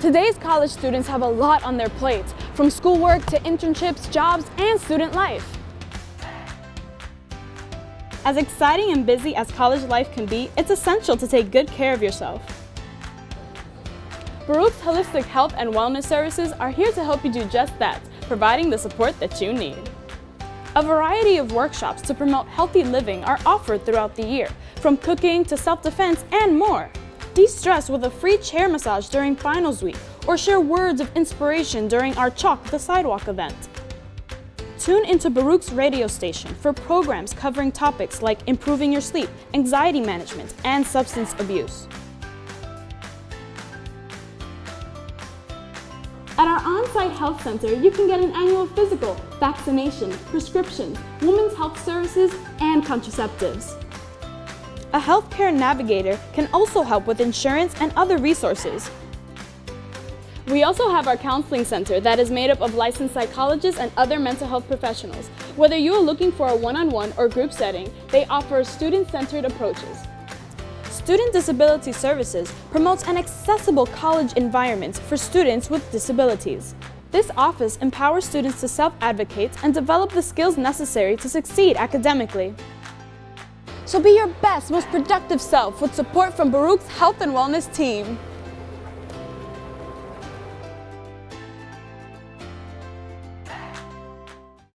Today's college students have a lot on their plates, from schoolwork to internships, jobs, and student life. As exciting and busy as college life can be, it's essential to take good care of yourself. Baruch's Holistic Health and Wellness Services are here to help you do just that, providing the support that you need. A variety of workshops to promote healthy living are offered throughout the year, from cooking to self-defense and more. De-stress with a free chair massage during finals week, or share words of inspiration during our Chalk the Sidewalk event. Tune into Baruch's radio station for programs covering topics like improving your sleep, anxiety management, and substance abuse. At our on-site health center, you can get an annual physical, vaccination, prescriptions, women's health services, and contraceptives. A healthcare navigator can also help with insurance and other resources. We also have our counseling center that is made up of licensed psychologists and other mental health professionals. Whether you are looking for a one-on-one or group setting, they offer student-centered approaches. Student Disability Services promotes an accessible college environment for students with disabilities. This office empowers students to self-advocate and develop the skills necessary to succeed academically. So be your best, most productive self with support from Baruch's Health and Wellness team.